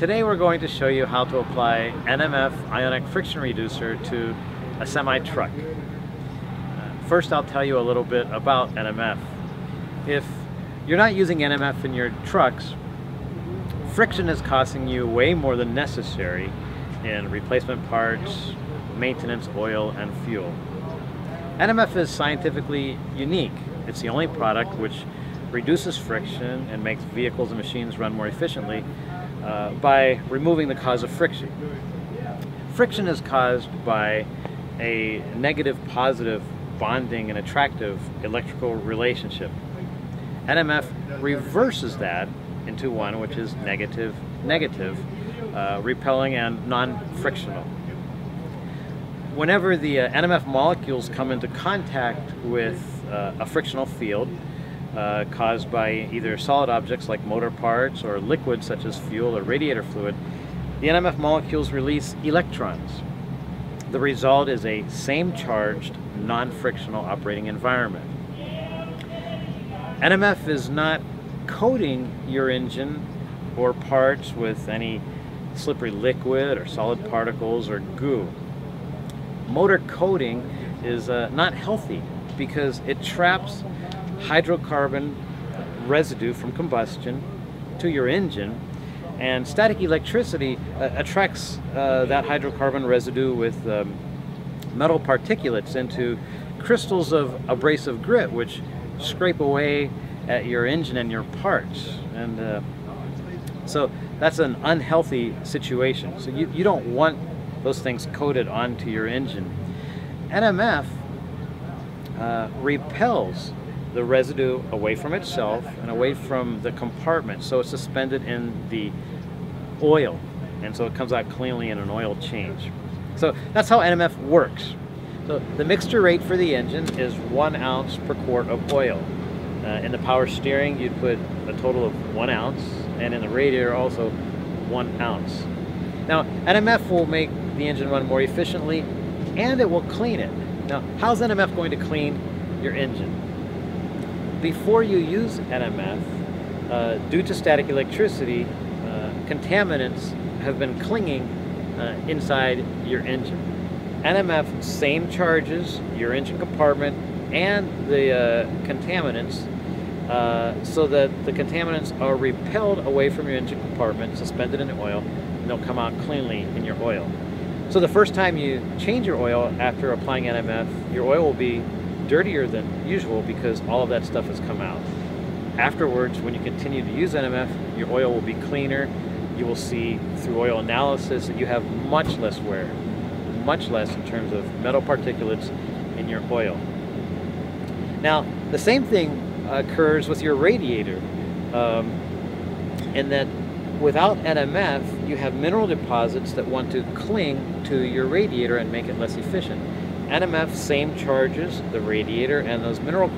Today we're going to show you how to apply NMF ionic friction reducer to a semi-truck. First I'll tell you a little bit about NMF. If you're not using NMF in your trucks, friction is costing you way more than necessary in replacement parts, maintenance, oil, and fuel. NMF is scientifically unique. It's the only product which reduces friction and makes vehicles and machines run more efficiently by removing the cause of friction. Friction is caused by a negative-positive bonding and attractive electrical relationship. NMF reverses that into one which is negative-negative, repelling and non-frictional. Whenever the NMF molecules come into contact with a frictional field caused by either solid objects like motor parts or liquids such as fuel or radiator fluid, the NMF molecules release electrons. The result is a same-charged, non-frictional operating environment. NMF is not coating your engine or parts with any slippery liquid or solid particles or goo. Motor coating is not healthy because it traps hydrocarbon residue from combustion to your engine, and static electricity attracts that hydrocarbon residue with metal particulates into crystals of abrasive grit which scrape away at your engine and your parts, and so that's an unhealthy situation. So you don't want those things coated onto your engine. NMF repels the residue away from itself and away from the compartment, so it's suspended in the oil, and so it comes out cleanly in an oil change. So that's how NMF works. So the mixture rate for the engine is 1 ounce per quart of oil. In the power steering you'd put a total of 1 ounce, and in the radiator also 1 ounce. Now NMF will make the engine run more efficiently, and it will clean it. Now how's NMF going to clean your engine? Before you use NMF, due to static electricity, contaminants have been clinging inside your engine. NMF same charges your engine compartment and the contaminants so that the contaminants are repelled away from your engine compartment, suspended in the oil, and they'll come out cleanly in your oil. So the first time you change your oil after applying NMF, your oil will be dirtier than usual because all of that stuff has come out. Afterwards, when you continue to use NMF, your oil will be cleaner. You will see through oil analysis that you have much less wear, much less in terms of metal particulates in your oil. Now, the same thing occurs with your radiator, in that without NMF, you have mineral deposits that want to cling to your radiator and make it less efficient. NMF same charges the radiator and those mineral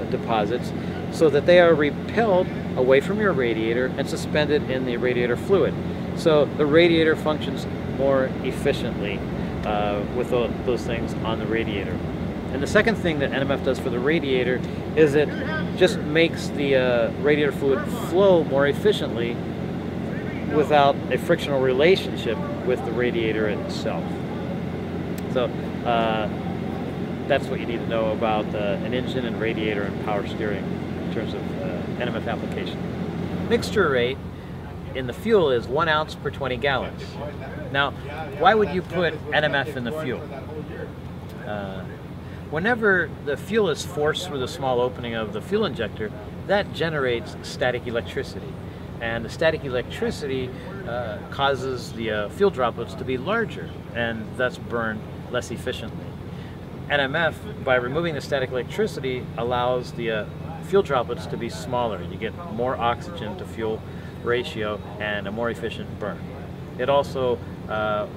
deposits so that they are repelled away from your radiator and suspended in the radiator fluid. So the radiator functions more efficiently with those things on the radiator. And the second thing that NMF does for the radiator is it just makes the radiator fluid flow more efficiently without a frictional relationship with the radiator itself. So that's what you need to know about an engine and radiator and power steering in terms of NMF application. Mixture rate in the fuel is 1 ounce per 20 gallons. Now, why would you put NMF in the fuel? Whenever the fuel is forced through the small opening of the fuel injector, that generates static electricity. And the static electricity causes the fuel droplets to be larger and thus burn less efficiently. NMF, by removing the static electricity, allows the fuel droplets to be smaller. You get more oxygen to fuel ratio and a more efficient burn. It also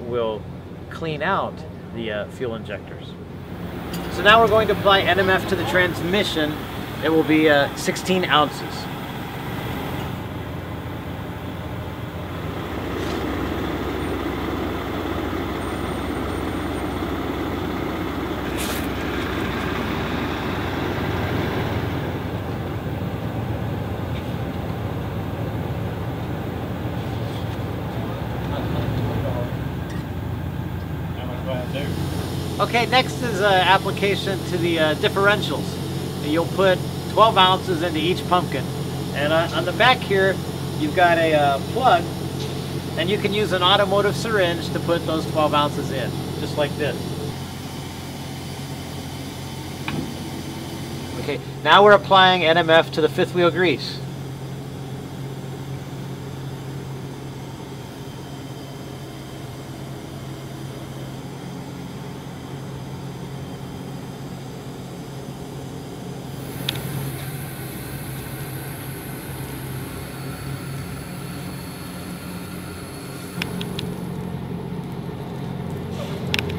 will clean out the fuel injectors. So now we're going to apply NMF to the transmission. It will be 16 ounces. there. Okay, next is application to the differentials. You'll put 12 ounces into each pumpkin. And on the back here, you've got a plug, and you can use an automotive syringe to put those 12 ounces in, just like this. Okay, now we're applying NMF to the fifth wheel grease.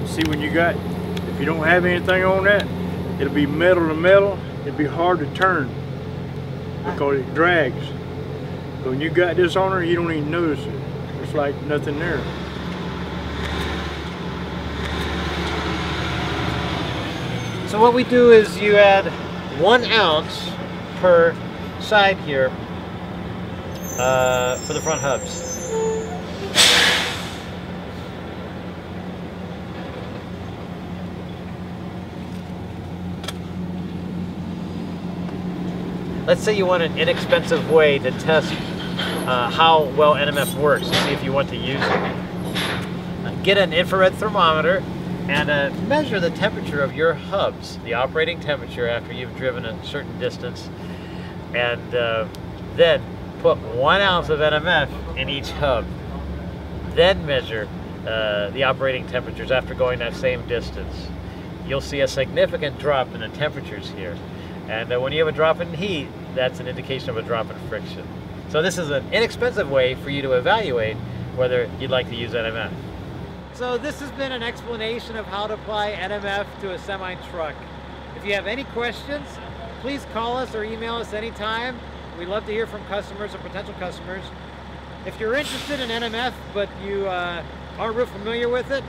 See, when you got, if you don't have anything on that, it'll be metal to metal. It'll be hard to turn because it drags. But when you got this on there, you don't even notice it. It's like nothing there. So what we do is you add 1 ounce per side here for the front hubs. Let's say you want an inexpensive way to test how well NMF works and see if you want to use it. Get an infrared thermometer and measure the temperature of your hubs, the operating temperature after you've driven a certain distance, and then put 1 ounce of NMF in each hub. Then measure the operating temperatures after going that same distance. You'll see a significant drop in the temperatures here. And when you have a drop in heat, that's an indication of a drop in friction. So this is an inexpensive way for you to evaluate whether you'd like to use NMF. So this has been an explanation of how to apply NMF to a semi-truck. If you have any questions, please call us or email us anytime. We love to hear from customers or potential customers. If you're interested in NMF but you aren't real familiar with it,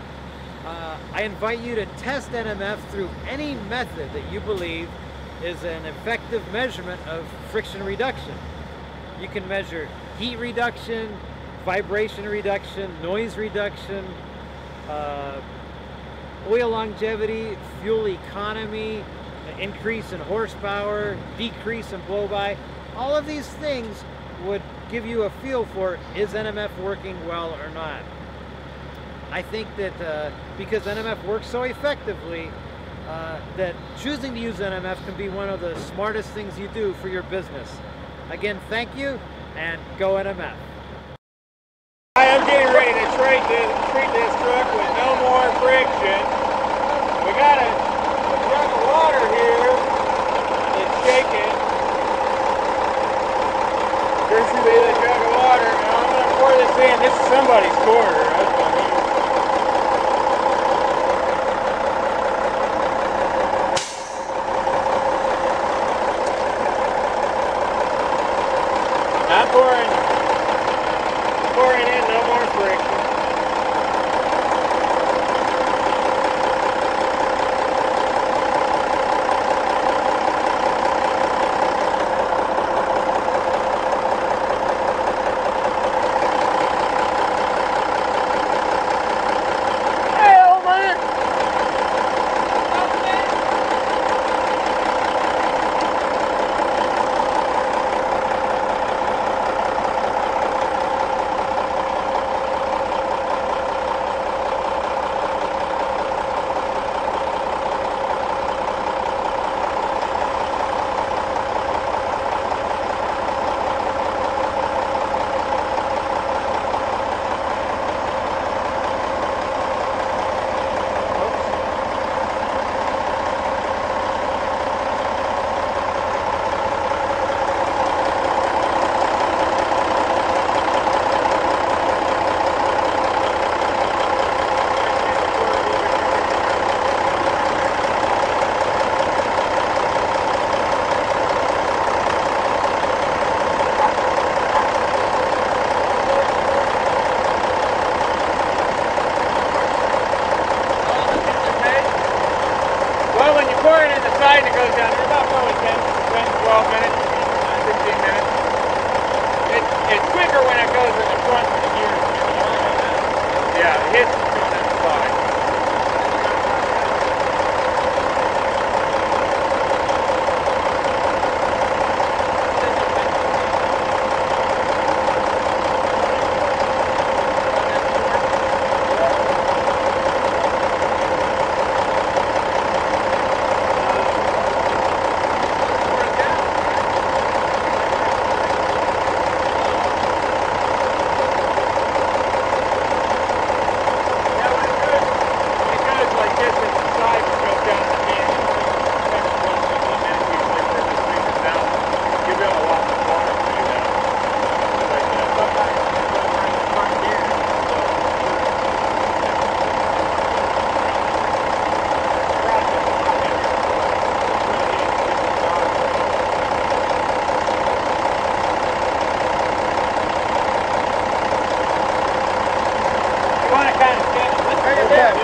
I invite you to test NMF through any method that you believe is an effective measurement of friction reduction. You can measure heat reduction, vibration reduction, noise reduction, oil longevity, fuel economy, increase in horsepower, decrease in blow-by. All of these things would give you a feel for, is NMF working well or not? I think that because NMF works so effectively, that choosing to use NMF can be one of the smartest things you do for your business. Again, thank you, and go NMF. I am getting ready to treat this truck with no more friction. We got a jug of water here that's shaking. This is a jug of water. Now I'm going to pour this in. This is somebody's corner. I'm pouring in no more friction. Hell, man! 12 minutes, 15 minutes. It's quicker when it goes in the front of the gear. Yeah, it hits on that side.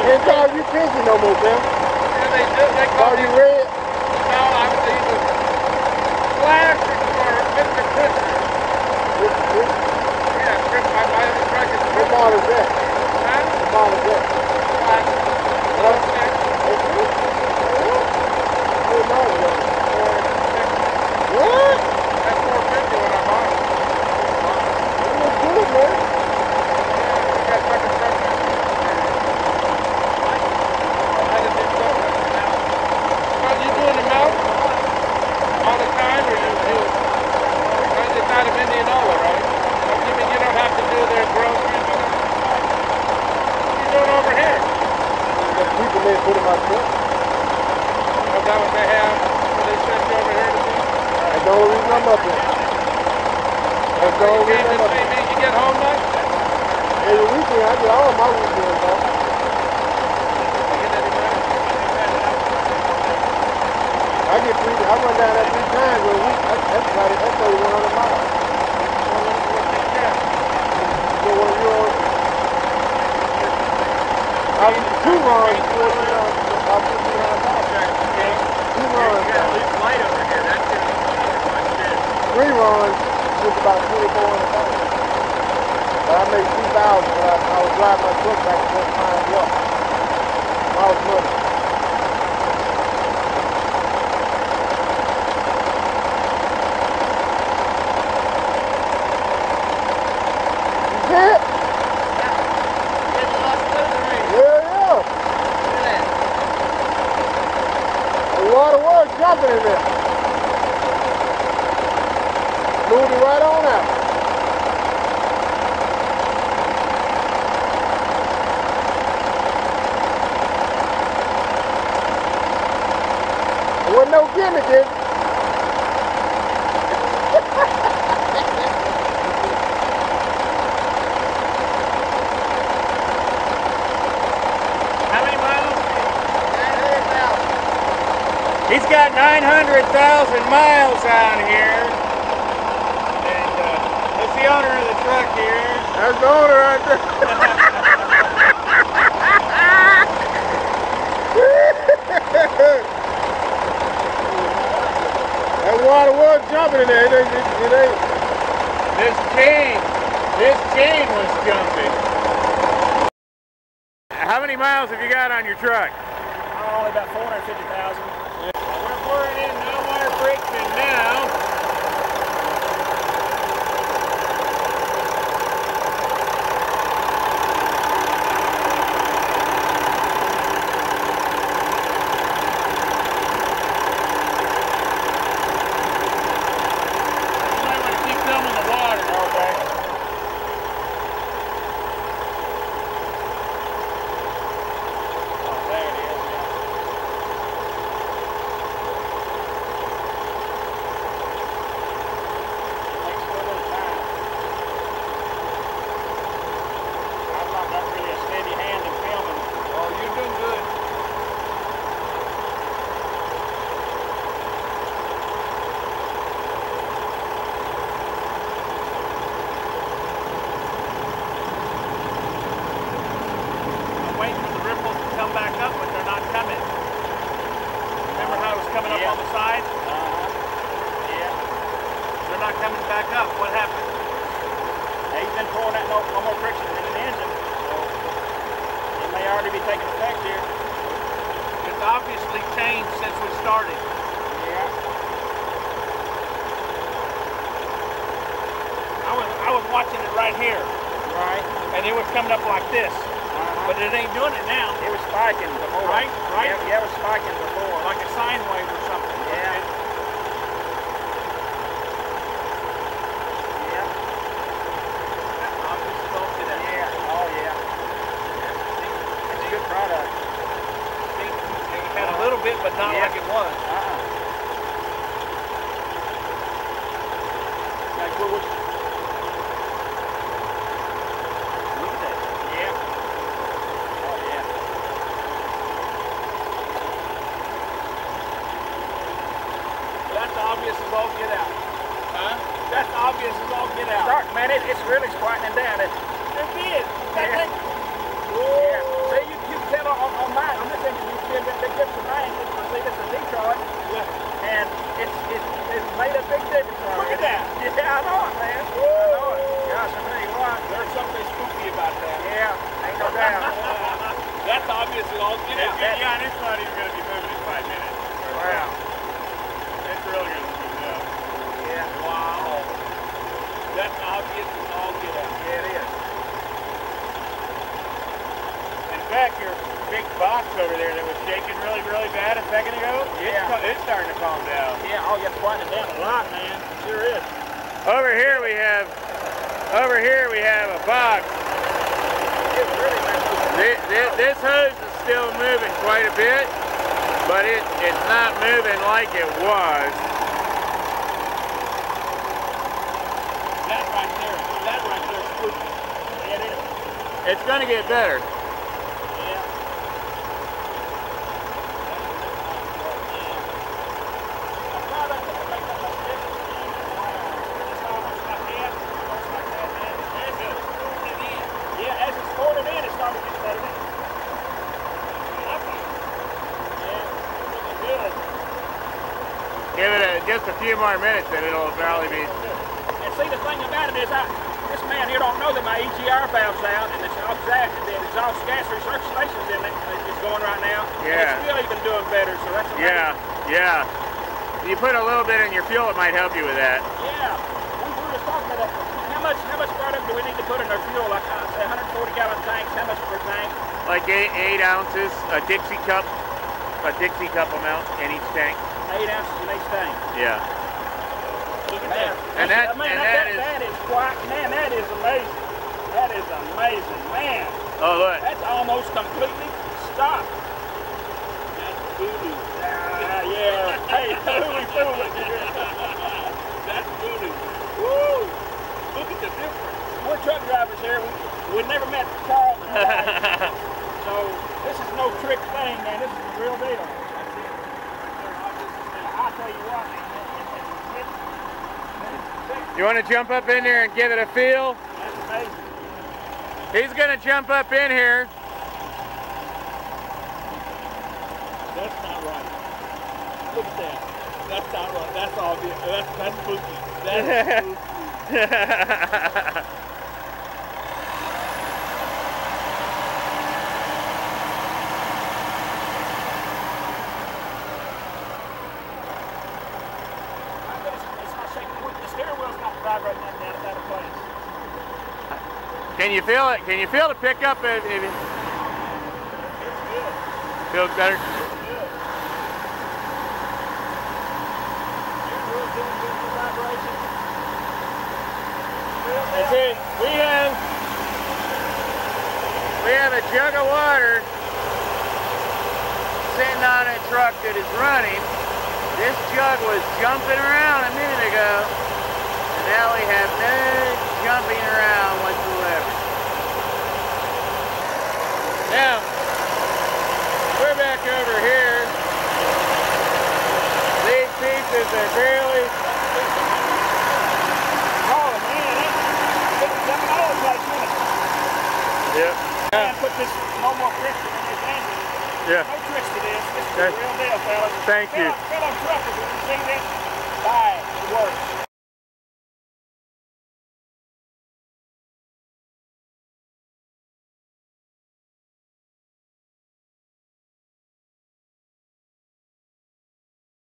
Can't call you Pinky no more, Tim. Yeah, they do. They Call you Red. No, I'm either Classic or Mr. Christian. Yeah, Chris, my other truck is What model is that? Huh? What model is that? Classic. What model is that? What? That's 450 when I bought it. It looks good, man. Yeah, we got fucking truck now. I had to do something now. So you doing the milk all the time, or you it's out of Indianola, right? You mean you don't have to do their groceries? What you doing over here? The people they put in my truck. Is that what they have? So they sent you over here to do? That's the only reason I'm up here. That's the only reason I'm up here. You get home much? Every weekend, I get all my weekends, man. I get three. I run down that 3 times a week. That's 3,100 miles. So when you're, I'll do 2 runs, I'll do 2 runs. You got a loose light over here. That's going to be much too. 3 runs was about 2,400 miles. But I made 2,000 when I was driving my truck back to that time up. I was money. Yeah. The water was jumping in there. Moved it right on out. There wasn't no gimmick, is it? He's got 900,000 miles on here. And that's the owner of the truck here. That's the owner right there. That water was jumping in there. It ain't. This chain was jumping. How many miles have you got on your truck? Only about 450,000. We're pouring in no more friction now. You might want to keep filming the water. Okay. Oh, there it is. Coming back up. What happened? He's been pouring that no more friction in the engine, so it may already be taking effect here. It's obviously changed since we started. Yeah. I was watching it right here. Right. And it was coming up like this. But it ain't doing it now. It was spiking before. Right? Yeah, it was spiking before. Like a sine wave or something. Yeah. Bit, but not like it was. Like, look at that. Yeah. Oh, yeah. That's obvious as all get out. Huh? That's obvious as all get out. Dark, man, it's really squatting down. It did. Yeah. See, you can tell obvious as all get out. Yeah, and it's not even going to be moving in 5 minutes. Wow. It's really going to move up. Yeah. Wow. That's obvious as all get out. Yeah, it is. In fact, your big box over there that was shaking really, really bad a second ago, it's starting to calm down. Yeah, oh, you have to quieten it down a lot, man. Sure is. Over here we have a box. It's really This hose is still moving quite a bit, but it's not moving like it was. that right there is spooky. Yeah, it is. It's going to get better. Yeah. Yeah, as it's pouring in, it's starting to get better. Give it just a few more minutes and it'll probably be... And see, the thing about it is, this man here don't know that my EGR valve's out and the exhaust gas recirculation's in it. It's going right now. Yeah. And it's still even doing better, so that's amazing. Yeah. You put a little bit in your fuel, it might help you with that. Yeah. We were just talking about that. How much product do we need to put in our fuel? Like I say, 140-gallon tanks. How much per tank? Like 8 ounces, a Dixie cup amount in each tank. 8 ounces in each tank. Yeah. Look at that. And that is quite, man, that is amazing. That is amazing, man. Oh, look. That's almost completely stopped. That's voodoo. Yeah. Hey, holy fooling. That's voodoo. Woo! Look at the difference. We're truck drivers here. We've never met Carl. So this is no trick thing, man. This is the real deal. I'll tell you what, man. You want to jump up in there and give it a feel? That's amazing. He's going to jump up in here. That's not right. Look at that. That's not right. That's obvious. That's spooky. That's spooky. Can you feel it? Can you feel the pickup? Feels better? That's it. We have a jug of water sitting on a truck that is running. This jug was jumping around a minute ago, and now we have no jumping around whatsoever. Now, we're back over here. These pieces are barely... Oh, man, it's jumping all over the place, isn't it? Yep. And put this no more friction in this engine. Yeah. No tricks to this. This is Okay. the real deal, fellas. Thank you. Fill them truckers. When you see this, buy it. It works.